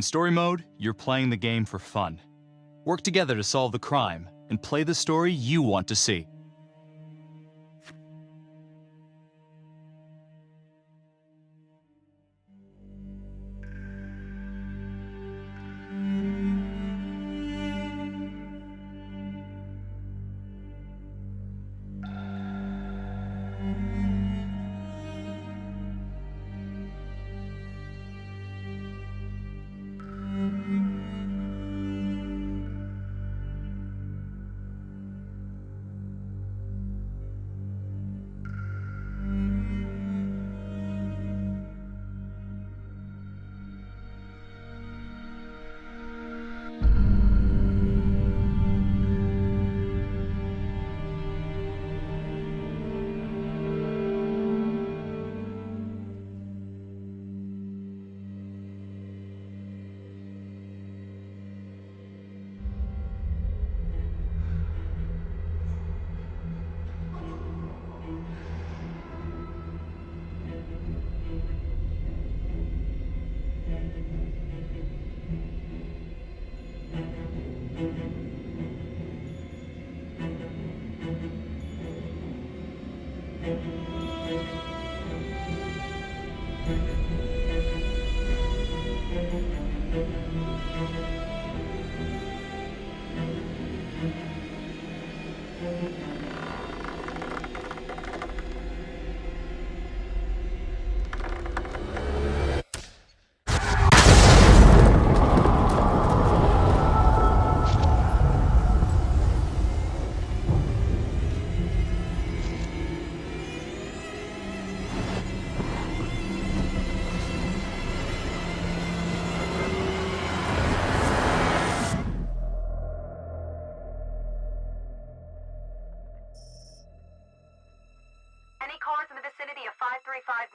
In story mode, you're playing the game for fun. Work together to solve the crime and play the story you want to see.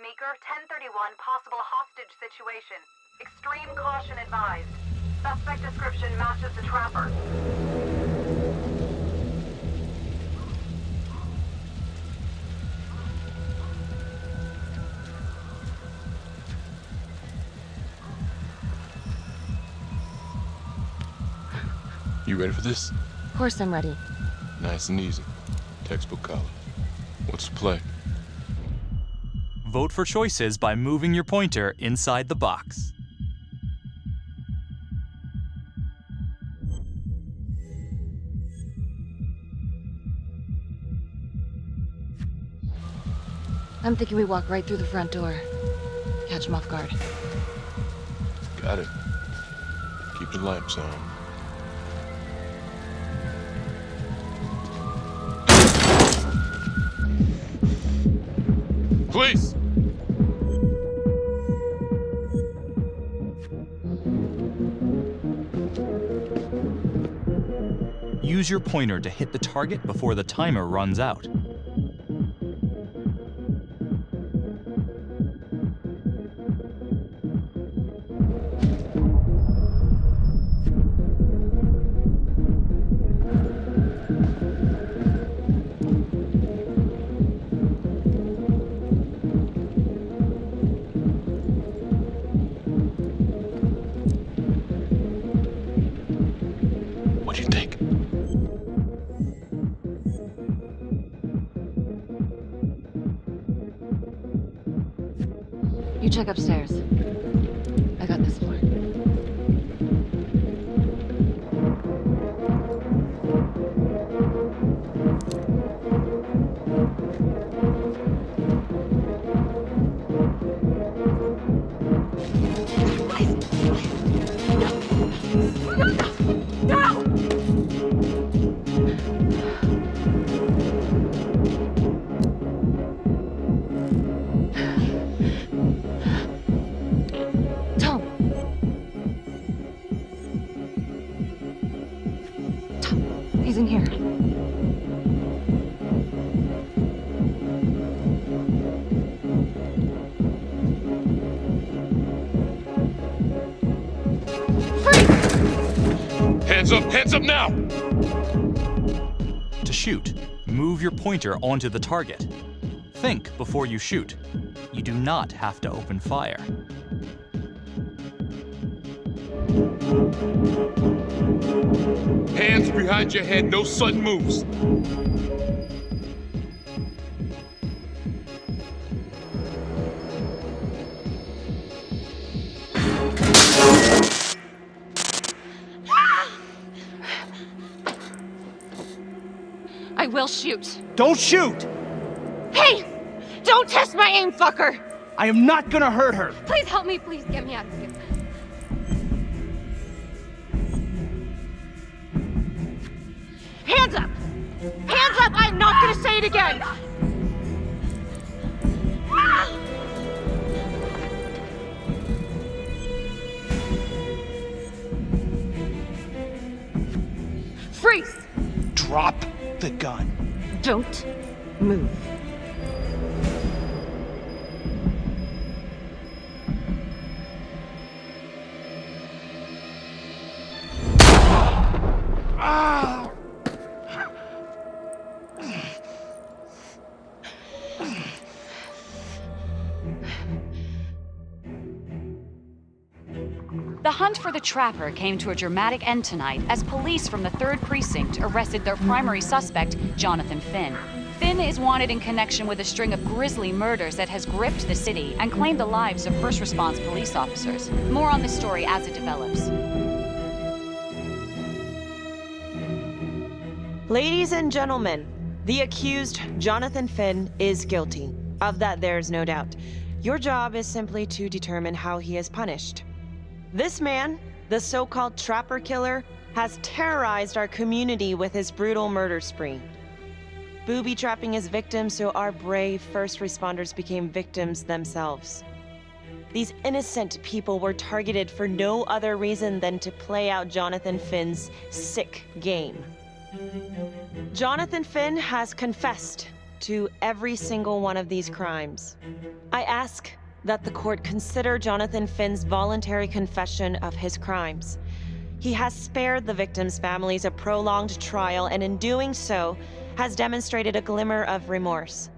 Meeker, 1031, possible hostage situation. Extreme caution advised. Suspect description matches the trapper. You ready for this? Of course I'm ready. Nice and easy. Textbook college. What's the play? Vote for choices by moving your pointer inside the box. I'm thinking we walk right through the front door. Catch him off guard. Got it. Keep the lamps on. Police! Use your pointer to hit the target before the timer runs out. What do you think? You check upstairs. I got this floor. He's in here. Hands up now! To shoot, move your pointer onto the target. Think before you shoot. You do not have to open fire. Hands behind your head, no sudden moves. I will shoot. Don't shoot! Hey! Don't test my aim, fucker! I am not gonna hurt her. Please help me, please get me out of here. Hands up! Hands up! I'm not gonna say it again! Freeze! Drop the gun. Don't move. Ah! The hunt for the Trapper came to a dramatic end tonight as police from the 3rd Precinct arrested their primary suspect, Jonathan Finn. Finn is wanted in connection with a string of grisly murders that has gripped the city and claimed the lives of first response police officers. More on this story as it develops. Ladies and gentlemen, the accused, Jonathan Finn, is guilty. Of that, there's no doubt. Your job is simply to determine how he is punished. This man, the so-called Trapper Killer, has terrorized our community with his brutal murder spree. Booby-trapping his victims so our brave first responders became victims themselves. These innocent people were targeted for no other reason than to play out Jonathan Finn's sick game. Jonathan Finn has confessed to every single one of these crimes. I ask that the court consider Jonathan Finn's voluntary confession of his crimes. He has spared the victims' families a prolonged trial, and in doing so, has demonstrated a glimmer of remorse.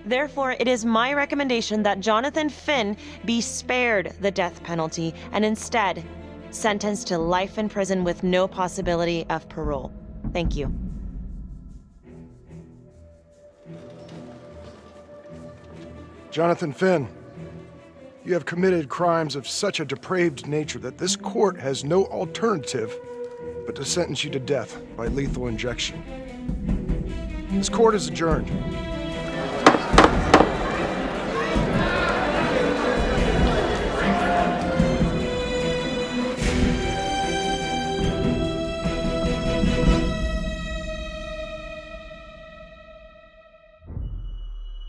Therefore, it is my recommendation that Jonathan Finn be spared the death penalty and instead sentenced to life in prison with no possibility of parole. Thank you. Jonathan Finn, you have committed crimes of such a depraved nature that this court has no alternative but to sentence you to death by lethal injection. This court is adjourned.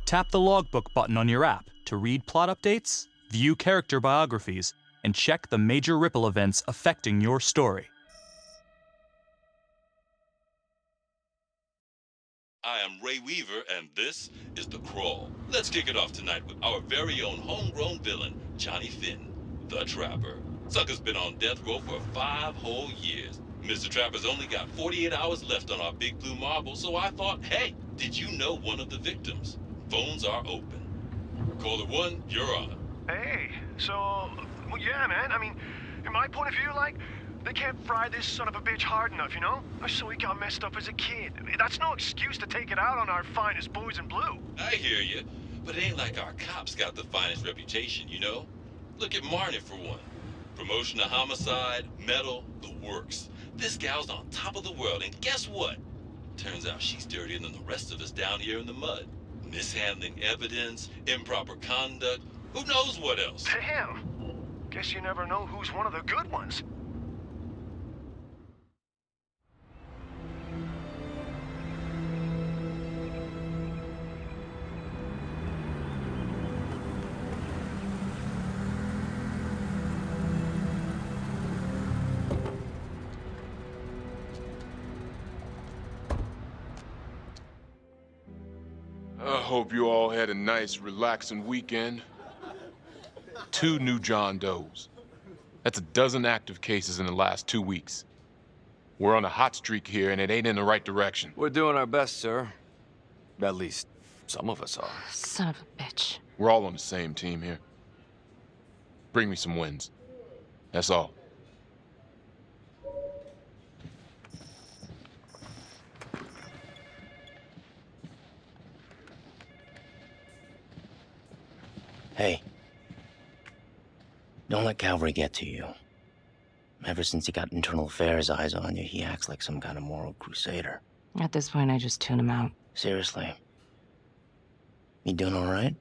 Tap the logbook button on your app to read plot updates, view character biographies, and check the major ripple events affecting your story. I am Ray Weaver, and this is The Crawl. Let's kick it off tonight with our very own homegrown villain, Johnny Finn, the Trapper. Sucker's been on death row for 5 whole years. Mr. Trapper's only got 48 hours left on our big blue marble, so I thought, hey, did you know one of the victims? Phones are open. Caller 1, you're on. Hey, so, well, yeah, man, I mean, in my point of view, like, they can't fry this son of a bitch hard enough, you know? So he got messed up as a kid. That's no excuse to take it out on our finest boys in blue. I hear you, but it ain't like our cops got the finest reputation, you know? Look at Marnie for one. Promotion to homicide, medal, the works. This gal's on top of the world, and guess what? Turns out she's dirtier than the rest of us down here in the mud. Mishandling evidence, improper conduct, who knows what else? Damn. Guess you never know who's one of the good ones. I hope you all had a nice, relaxing weekend. 2 new John Does. That's a dozen active cases in the last 2 weeks. We're on a hot streak here, and it ain't in the right direction. We're doing our best, sir. At least, some of us are. Son of a bitch. We're all on the same team here. Bring me some wins. That's all. Hey. Don't let Calvary get to you. Ever since he got internal affairs eyes on you, he acts like some kind of moral crusader. At this point, I just tune him out. Seriously. You doing all right?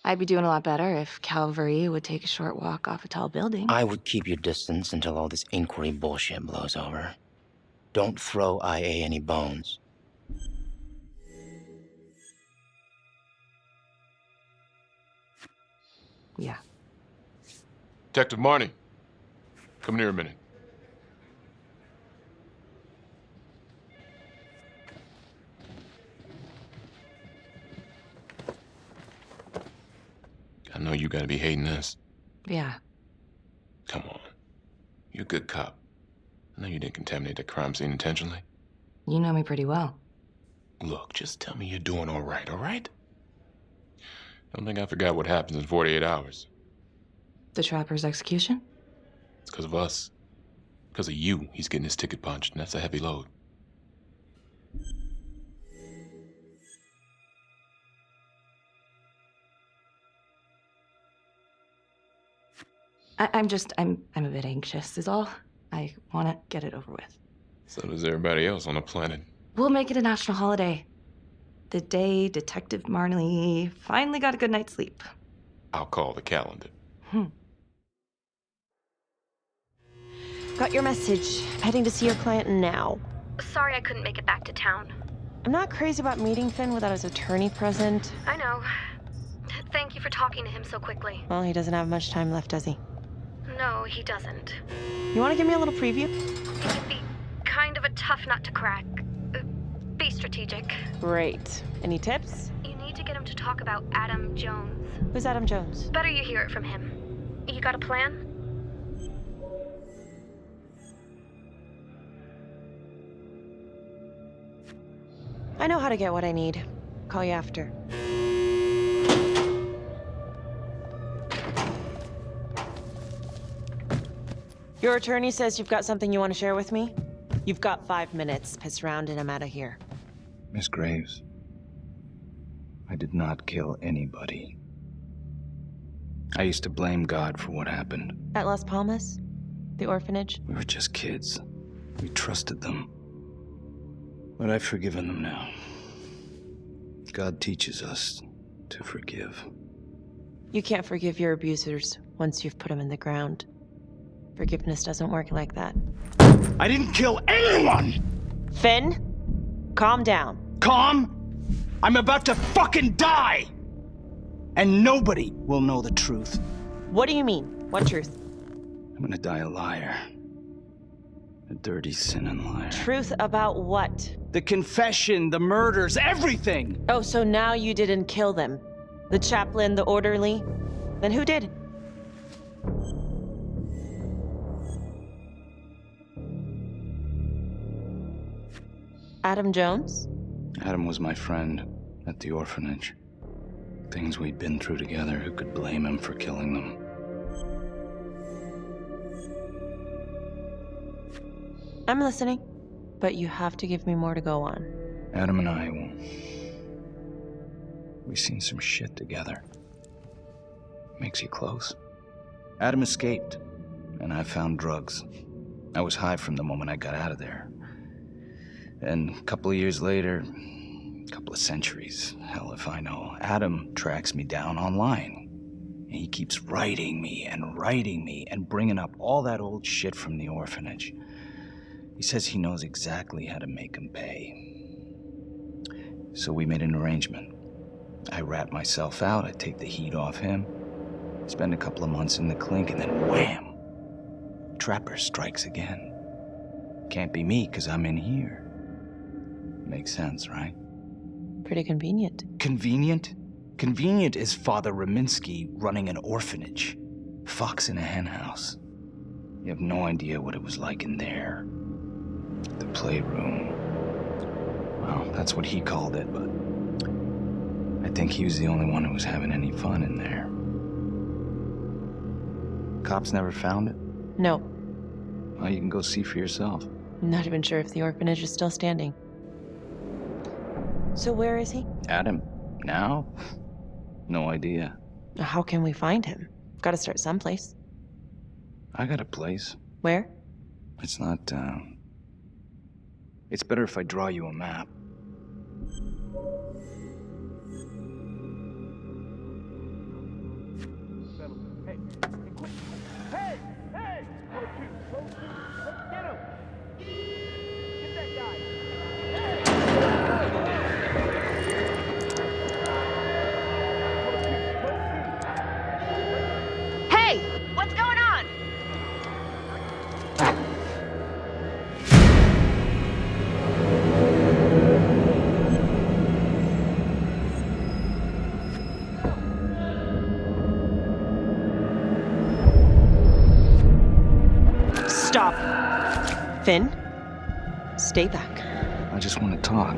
I'd be doing a lot better if Calvary would take a short walk off a tall building. I would keep your distance until all this inquiry bullshit blows over. Don't throw IA any bones. Yeah. Detective Marnie, come here a minute. I know you gotta be hating this. Yeah. Come on. You're a good cop. I know you didn't contaminate the crime scene intentionally. You know me pretty well. Look, just tell me you're doing all right? Don't think I forgot what happens in 48 hours. The Trapper's execution? It's because of us. Because of you, he's getting his ticket punched, and that's a heavy load. I'm a bit anxious is all. I want to get it over with. So does everybody else on the planet. We'll make it a national holiday. The day Detective Marley finally got a good night's sleep. I'll call the calendar. Got your message. Heading to see your client now. Sorry I couldn't make it back to town. I'm not crazy about meeting Finn without his attorney present. I know. Thank you for talking to him so quickly. Well, he doesn't have much time left, does he? No, he doesn't. You want to give me a little preview? He can be kind of a tough nut to crack. Be strategic. Great. Any tips? You need to get him to talk about Adam Jones. Who's Adam Jones? Better you hear it from him. You got a plan? I know how to get what I need. Call you after. Your attorney says you've got something you want to share with me? You've got 5 minutes. Piss around and I'm out of here. Miss Graves, I did not kill anybody. I used to blame God for what happened. At Las Palmas? The orphanage? We were just kids. We trusted them. But I've forgiven them now. God teaches us to forgive. You can't forgive your abusers once you've put them in the ground. Forgiveness doesn't work like that. I didn't kill anyone! Finn, calm down. Calm? I'm about to fucking die! And nobody will know the truth. What do you mean? What truth? I'm gonna die a liar. A dirty, sinning liar. Truth about what? The confession, the murders, everything! Oh, so now you didn't kill them? The chaplain, the orderly? Then who did? Adam Jones? Adam was my friend at the orphanage. Things we'd been through together, who could blame him for killing them? I'm listening, but you have to give me more to go on. Adam and I, we've seen some shit together. Makes you close. Adam escaped, and I found drugs. I was high from the moment I got out of there. And a couple of years later, a couple of centuries, hell if I know, Adam tracks me down online. And he keeps writing me and bringing up all that old shit from the orphanage. He says he knows exactly how to make him pay. So we made an arrangement. I rat myself out, I take the heat off him, spend a couple of months in the clink, and then wham! Trapper strikes again. Can't be me, 'cause I'm in here. Makes sense, right? Pretty convenient. Convenient? Convenient is Father Raminsky running an orphanage. Fox in a henhouse. You have no idea what it was like in there. The playroom. Well, that's what he called it, but I think he was the only one who was having any fun in there. Cops never found it? No. Well, you can go see for yourself. Not even sure if the orphanage is still standing. So where is he? Adam? Now? No idea. How can we find him? Gotta start someplace. I got a place. Where? It's not, It's better if I draw you a map. Hey! What's going on? Stop. Finn, stay back. I just want to talk.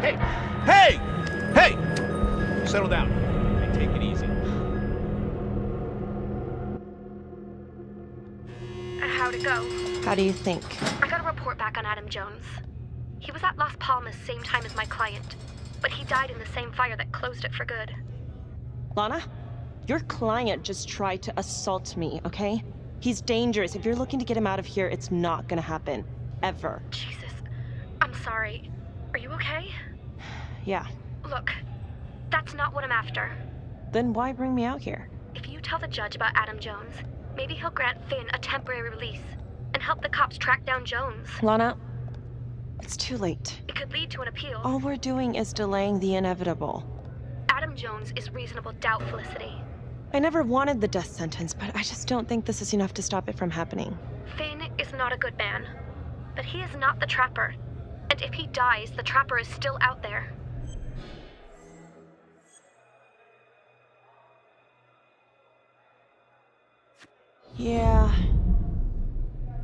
Hey! Hey! Hey! Settle down. Hey, take it easy. How'd it go? How do you think? I got a report back on Adam Jones. He was at Las Palmas same time as my client, but he died in the same fire that closed it for good. Lana, your client just tried to assault me, okay? He's dangerous. If you're looking to get him out of here, it's not gonna happen. Ever. Jesus. I'm sorry. Are you okay? Yeah. Look, that's not what I'm after. Then why bring me out here? If you tell the judge about Adam Jones, maybe he'll grant Finn a temporary release and help the cops track down Jones. Lana, it's too late. It could lead to an appeal. All we're doing is delaying the inevitable. Adam Jones is reasonable doubt, Felicity. I never wanted the death sentence, but I just don't think this is enough to stop it from happening. Finn is not a good man, but he is not the Trapper. And if he dies, the Trapper is still out there. Yeah.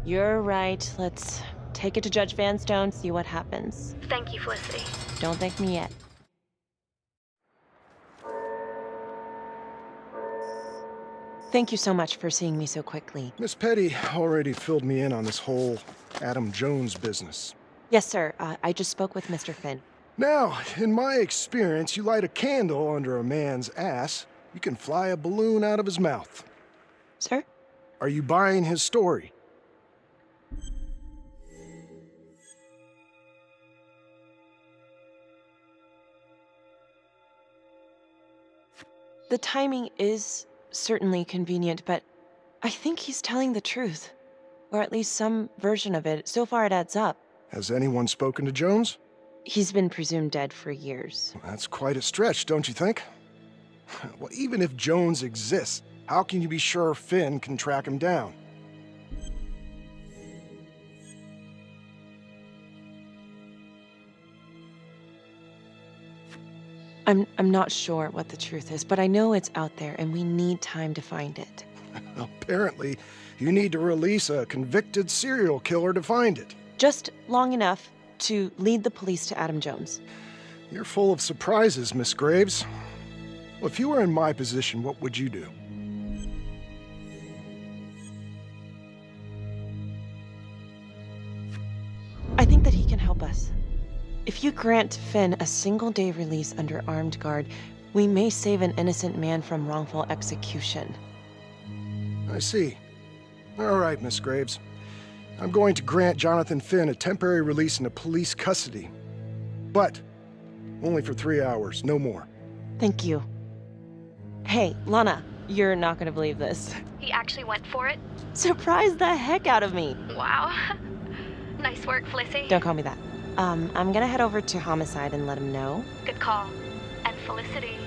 You're right. Let's take it to Judge Vanstone, see what happens. Thank you, Felicity. Don't thank me yet. Thank you so much for seeing me so quickly. Miss Petty already filled me in on this whole Adam Jones business. Yes, sir. I just spoke with Mr. Finn. Now, in my experience, you light a candle under a man's ass, you can fly a balloon out of his mouth. Sir? Are you buying his story? The timing is certainly convenient, but I think he's telling the truth. Or at least some version of it. So far it adds up. Has anyone spoken to Jones? He's been presumed dead for years. That's quite a stretch, don't you think? Well, even if Jones exists, how can you be sure Finn can track him down? I'm not sure what the truth is, but I know it's out there and we need time to find it. Apparently, you need to release a convicted serial killer to find it. Just long enough to lead the police to Adam Jones. You're full of surprises, Miss Graves. Well, if you were in my position, what would you do? I think that he can help us. If you grant Finn a single-day release under armed guard, we may save an innocent man from wrongful execution. I see. All right, Miss Graves. I'm going to grant Jonathan Finn a temporary release into police custody. But only for 3 hours, no more. Thank you. Hey, Lana, you're not gonna believe this. He actually went for it? Surprised the heck out of me. Wow. Nice work, Felicity. Don't call me that. I'm gonna head over to Homicide and let him know. Good call. And Felicity,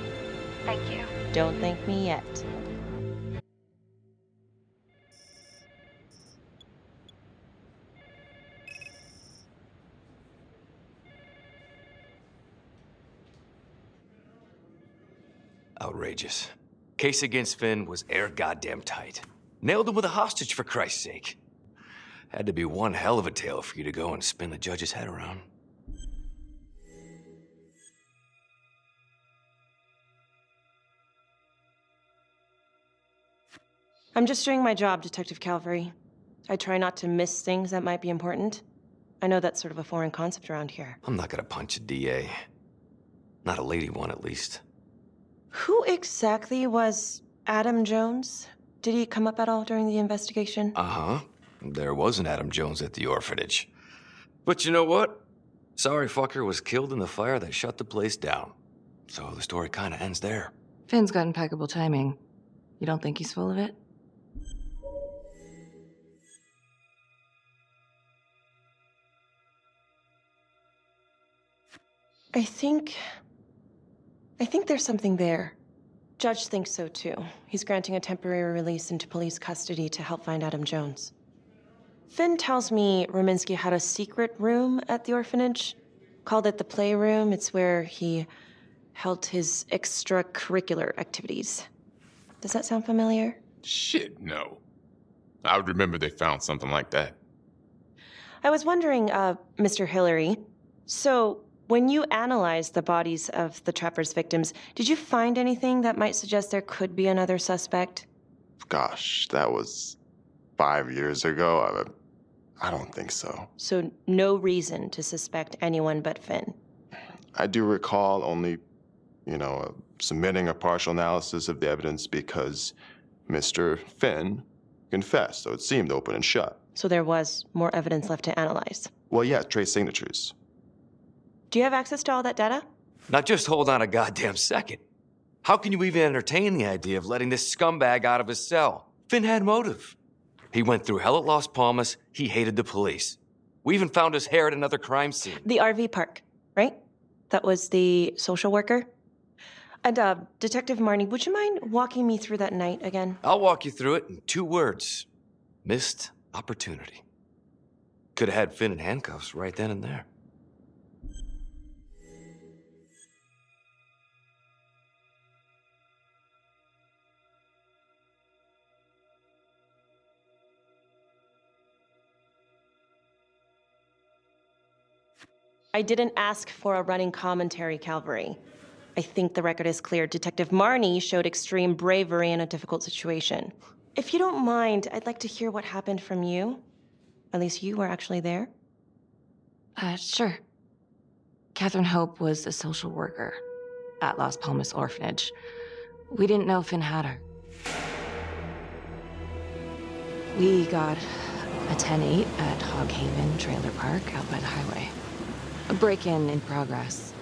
thank you. Don't thank me yet. Outrageous. Case against Finn was air goddamn tight. Nailed him with a hostage, for Christ's sake. Had to be one hell of a tale for you to go and spin the judge's head around. I'm just doing my job, Detective Calvary. I try not to miss things that might be important. I know that's sort of a foreign concept around here. I'm not gonna punch a DA. Not a lady one, at least. Who exactly was Adam Jones? Did he come up at all during the investigation? Uh-huh. There was an Adam Jones at the orphanage. But you know what? Sorry fucker was killed in the fire that shut the place down. So the story kinda ends there. Finn's got impeccable timing. You don't think he's full of it? I think there's something there. Judge thinks so too. He's granting a temporary release into police custody to help find Adam Jones. Finn tells me Rominsky had a secret room at the orphanage. Called it the playroom. It's where he held his extracurricular activities. Does that sound familiar? Shit, no. I would remember they found something like that. I was wondering, Mr. Hillary, so when you analyzed the bodies of the Trapper's victims, did you find anything that might suggest there could be another suspect? Gosh, that was 5 years ago. I don't think so. So no reason to suspect anyone but Finn? I do recall only, submitting a partial analysis of the evidence because Mr. Finn confessed, so it seemed open and shut. So there was more evidence left to analyze? Well, yeah, trace signatures. Do you have access to all that data? Now just hold on a goddamn second. How can you even entertain the idea of letting this scumbag out of his cell? Finn had motive. He went through hell at Las Palmas. He hated the police. We even found his hair at another crime scene. The RV park, right? That was the social worker? And, Detective Marnie, would you mind walking me through that night again? I'll walk you through it in 2 words. Missed opportunity. Could have had Finn in handcuffs right then and there. I didn't ask for a running commentary, Calvary. I think the record is clear. Detective Marnie showed extreme bravery in a difficult situation. If you don't mind, I'd like to hear what happened from you. At least you were actually there. Sure. Catherine Hope was a social worker at Las Palmas Orphanage. We didn't know Finn had her. We got a 10-8 at Hog Haven Trailer Park out by the highway. A break-in in progress.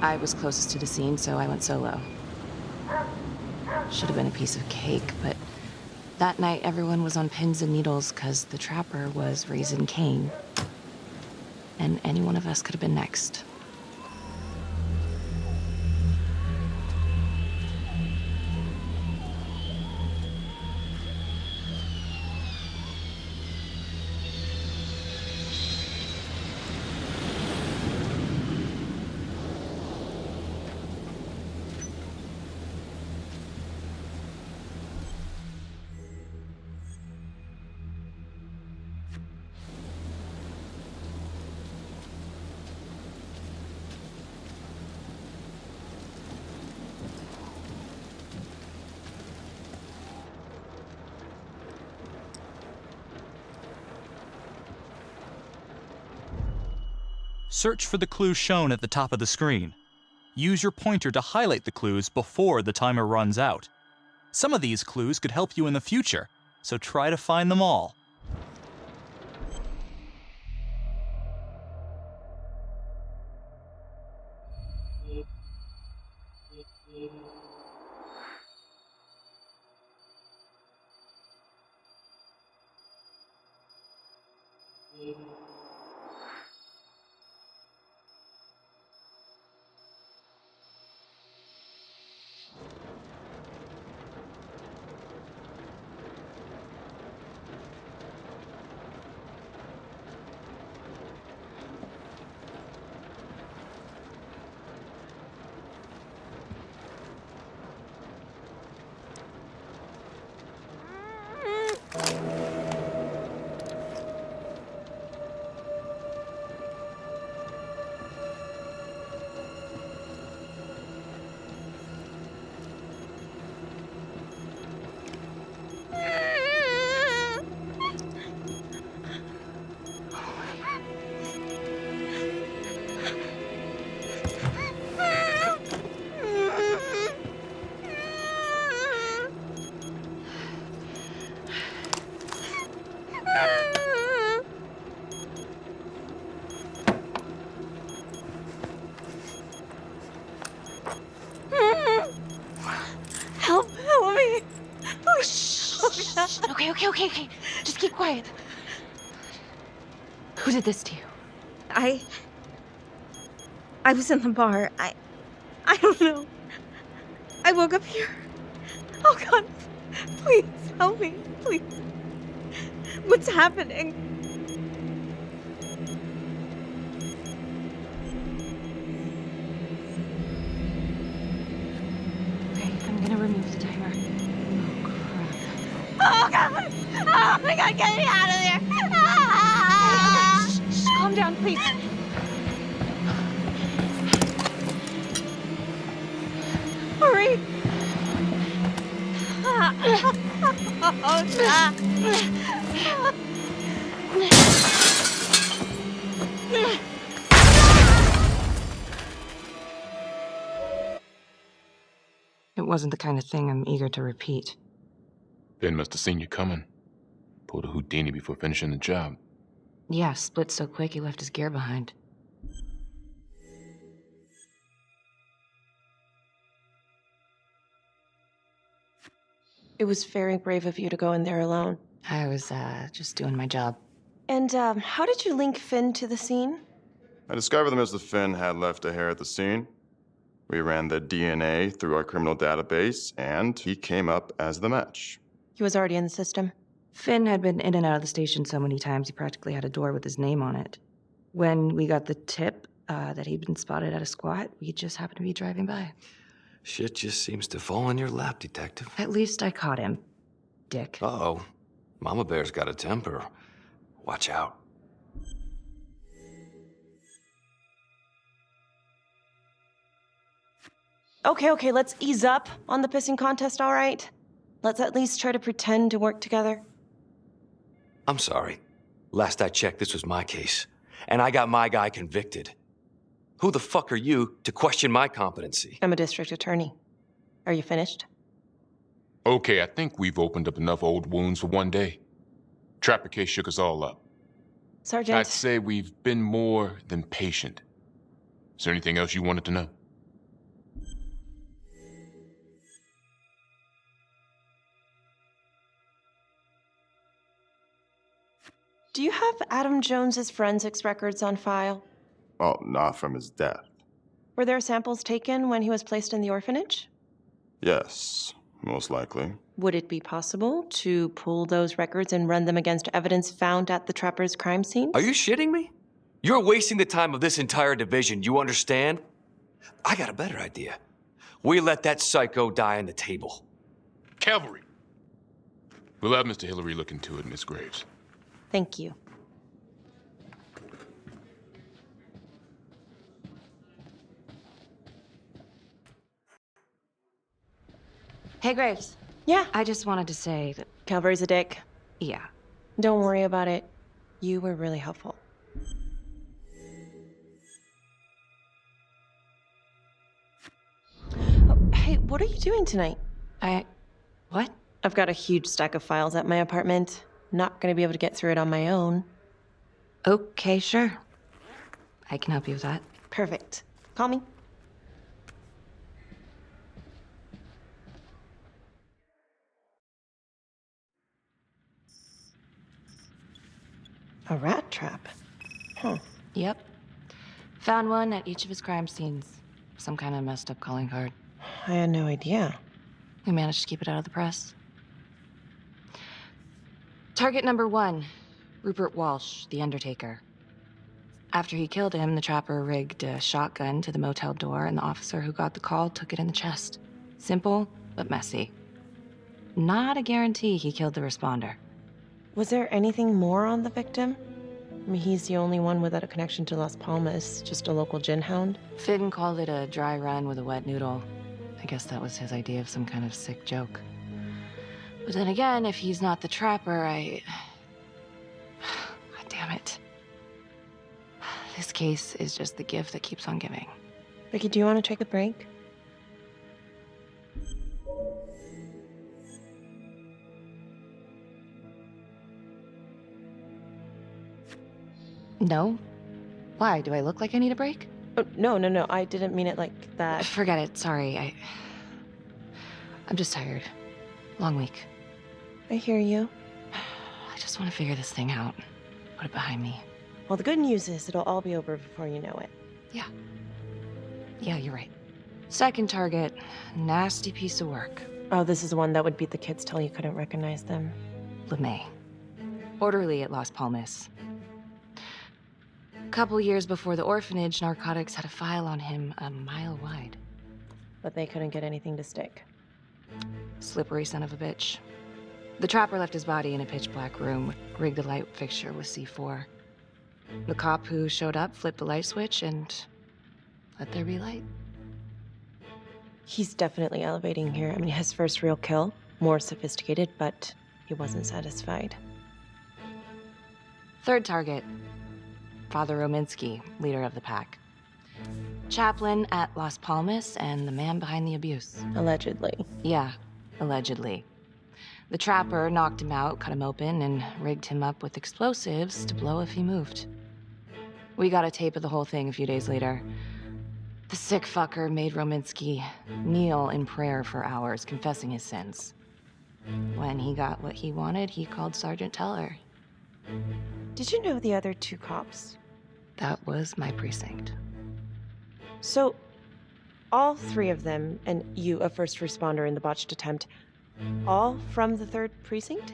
I was closest to the scene, so I went solo. Should have been a piece of cake, but that night everyone was on pins and needles because the Trapper was raising Cain. And any one of us could have been next. Search for the clues shown at the top of the screen. Use your pointer to highlight the clues before the timer runs out. Some of these clues could help you in the future, so try to find them all. Okay. Just keep quiet. Who did this to you? I was in the bar. I don't know. I woke up here. Oh God, please help me, please. What's happening? Okay, I'm gonna remove the timer. Oh God! Oh my God, get me out of there! Ah! Shh, calm down, please. Hurry! Oh God! It wasn't the kind of thing I'm eager to repeat. Ben must have seen you coming. Pulled a Houdini before finishing the job. Yeah, split so quick he left his gear behind. It was very brave of you to go in there alone. I was, just doing my job. And, how did you link Finn to the scene? I discovered that Mr. Finn had left a hair at the scene. We ran the DNA through our criminal database, and he came up as the match. He was already in the system. Finn had been in and out of the station so many times he practically had a door with his name on it. When we got the tip that he'd been spotted at a squat, we just happened to be driving by. Shit just seems to fall in your lap, Detective. At least I caught him, dick. Uh-oh. Mama Bear's got a temper. Watch out. Okay, let's ease up on the pissing contest, all right? Let's at least try to pretend to work together. I'm sorry. Last I checked, this was my case. And I got my guy convicted. Who the fuck are you to question my competency? I'm a district attorney. Are you finished? Okay, I think we've opened up enough old wounds for one day. Trapper case shook us all up. Sergeant. I'd say we've been more than patient. Is there anything else you wanted to know? Do you have Adam Jones's forensics records on file? Well, not from his death. Were there samples taken when he was placed in the orphanage? Yes, most likely. Would it be possible to pull those records and run them against evidence found at the Trapper's crime scene? Are you shitting me? You're wasting the time of this entire division, you understand? I got a better idea. We let that psycho die on the table. Cavalry! We'll have Mr. Hillary look into it, Miss Graves. Thank you. Hey, Graves. Yeah? I just wanted to say that... Calvary's a dick. Yeah. Don't worry about it. You were really helpful. Oh, hey, what are you doing tonight? What? I've got a huge stack of files at my apartment. Not gonna be able to get through it on my own. Okay, sure. I can help you with that. Perfect. Call me. A rat trap? Huh. Yep. Found one at each of his crime scenes. Some kind of messed up calling card. I had no idea. We managed to keep it out of the press. Target number 1, Rupert Walsh, the Undertaker. After he killed him, the trapper rigged a shotgun to the motel door, and the officer who got the call took it in the chest. Simple, but messy. Not a guarantee he killed the responder. Was there anything more on the victim? I mean, he's the only one without a connection to Las Palmas, just a local gin hound. Finn called it a dry run with a wet noodle. I guess that was his idea of some kind of sick joke. But then again, if he's not the trapper, God damn it. This case is just the gift that keeps on giving. Ricky, do you want to take a break? No? Why? Do I look like I need a break? Oh, no. I didn't mean it like that. Forget it. Sorry. I'm just tired. Long week. I hear you. just want to figure this thing out. Put it behind me. Well, the good news is it'll all be over before you know it. Yeah. Yeah, you're right. Second target, nasty piece of work. Oh, this is the one that would beat the kids till you couldn't recognize them. LeMay. Orderly at Las Palmas. Couple years before the orphanage, narcotics had a file on him a mile wide. But they couldn't get anything to stick. Slippery son of a bitch. The trapper left his body in a pitch-black room, rigged a light fixture with C4. The cop who showed up flipped the light switch and let there be light. He's definitely elevating here. I mean, his first real kill, more sophisticated, but he wasn't satisfied. Third target, Father Rominsky, leader of the pack. Chaplain at Las Palmas and the man behind the abuse. Allegedly. Yeah, allegedly. The trapper knocked him out, cut him open, and rigged him up with explosives to blow if he moved. We got a tape of the whole thing a few days later. The sick fucker made Rominsky kneel in prayer for hours, confessing his sins. When he got what he wanted, he called Sergeant Teller. Did you know the other two cops? That was my precinct. So, all three of them, and you, a first responder in the botched attempt, all from the 3rd precinct?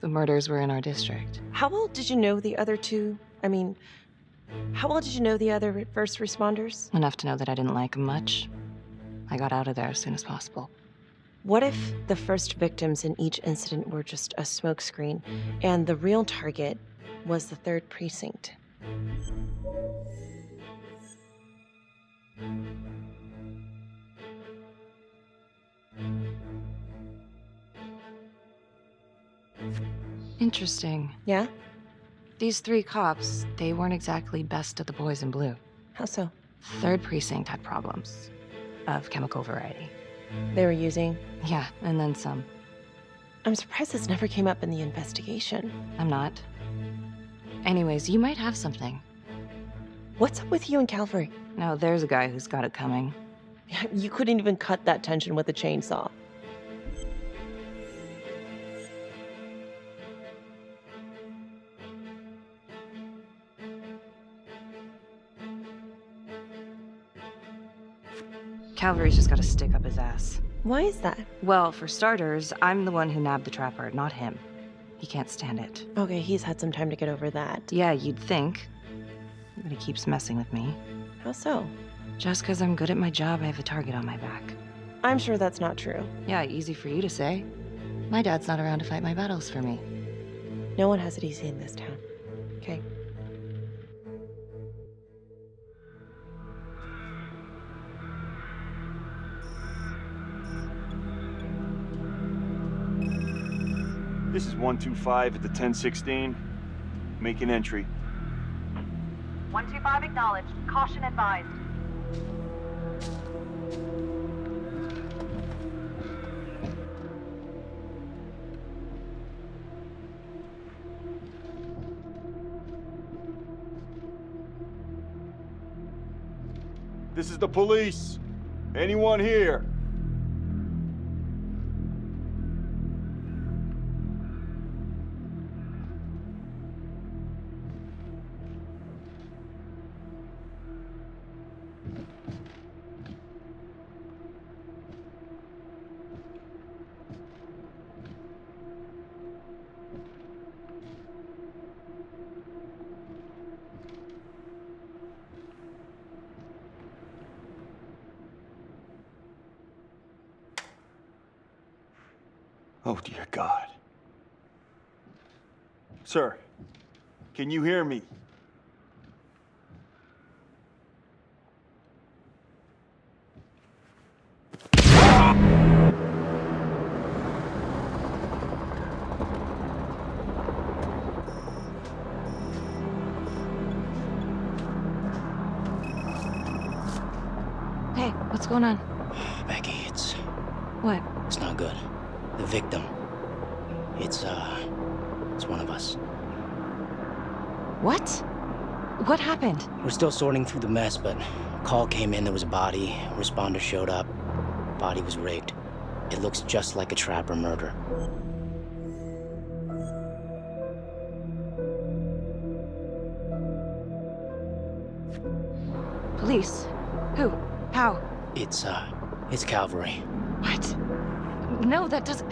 The murders were in our district. How well did you know the other two? I mean, how well did you know the other first responders? Enough to know that I didn't like them much. I got out of there as soon as possible. What if the first victims in each incident were just a smokescreen, and the real target was the 3rd precinct? Interesting. Yeah? These 3 cops, they weren't exactly best of the boys in blue. How so? 3rd precinct had problems. Of chemical variety. They were using? Yeah, and then some. I'm surprised this never came up in the investigation. I'm not. Anyways, you might have something. What's up with you and Calvary? No, there's a guy who's got it coming. You couldn't even cut that tension with a chainsaw. Calvary's just got to stick up his ass. Why is that? Well, for starters, I'm the one who nabbed the trapper, not him. He can't stand it. Okay, he's had some time to get over that. Yeah, you'd think. But he keeps messing with me. How so? Just because I'm good at my job, I have a target on my back. I'm sure that's not true. Yeah, easy for you to say. My dad's not around to fight my battles for me. No one has it easy in this town. Okay? This is 125 at the 1016. Making entry. 125 acknowledged. Caution advised. This is the police. Anyone here? Oh, dear God. Sir, can you hear me? Hey, what's going on? Becky, it's What? not good. The victim. It's one of us. What? What happened? We're still sorting through the mess, but a call came in, there was a body. Responder showed up. Body was rigged. It looks just like a trapper murder. Police? Who? How? It's Calvary. What? No, that doesn't...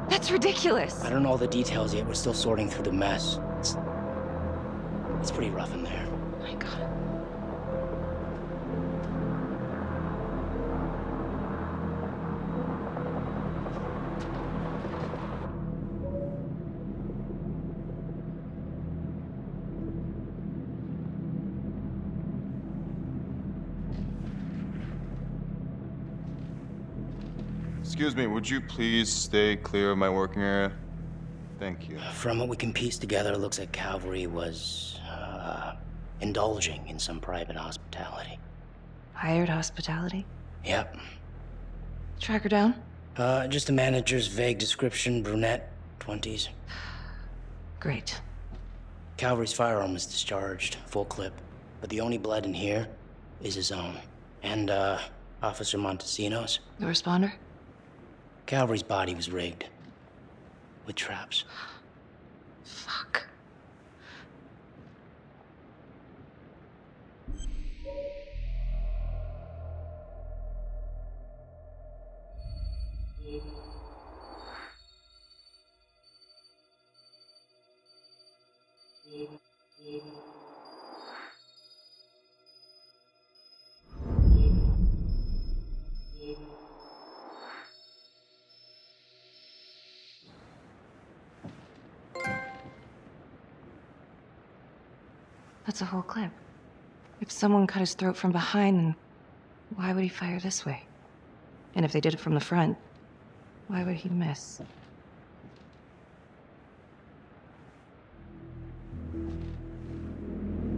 That's ridiculous. I don't know all the details yet. We're still sorting through the mess. It's pretty rough in there. Oh my God. Excuse me, would you please stay clear of my working area? Thank you. From what we can piece together, it looks like Calvary was, indulging in some private hospitality. Hired hospitality? Yep. Track her down? Just the manager's vague description, brunette, 20s. Great. Calvary's firearm was discharged, full clip. But the only blood in here is his own. And, Officer Montesino's. The responder? Calvary's body was rigged. With traps. Fuck. That's a whole clip. If someone cut his throat from behind, then why would he fire this way? And if they did it from the front, why would he miss?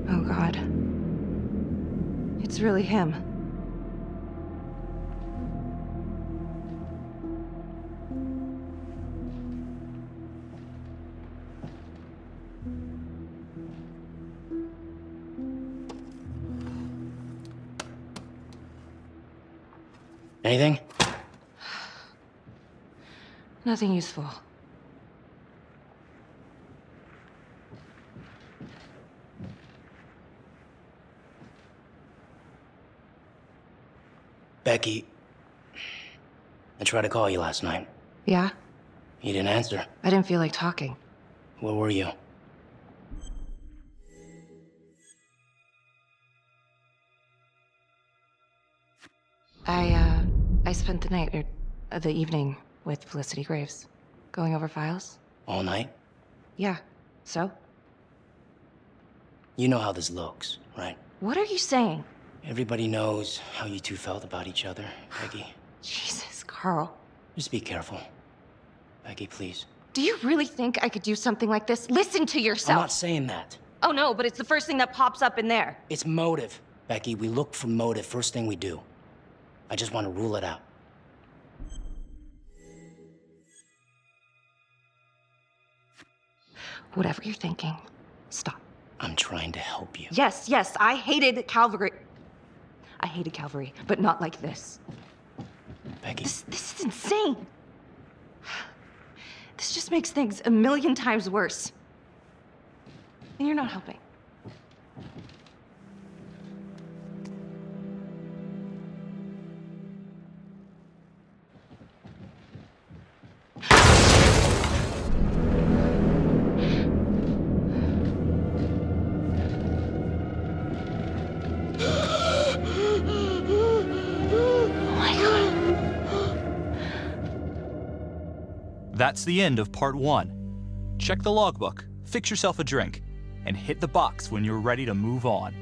Oh God. It's really him. Anything? Nothing useful. Becky, I tried to call you last night. Yeah? You didn't answer. I didn't feel like talking. Where were you? I spent the night, or the evening, with Felicity Graves. Going over files. All night? Yeah. So? You know how this looks, right? What are you saying? Everybody knows how you two felt about each other, Becky. Jesus, Carl. Just be careful. Becky, please. Do you really think I could do something like this? Listen to yourself. I'm not saying that. Oh no, but it's the first thing that pops up in there. It's motive, Becky. We look for motive first thing we do. I just want to rule it out. Whatever you're thinking, stop. I'm trying to help you. Yes, I hated Calvary. I hated Calvary, but not like this. Becky. This is insane. This just makes things a million times worse. And you're not helping. That's the end of part 1. Check the logbook, fix yourself a drink, and hit the box when you're ready to move on.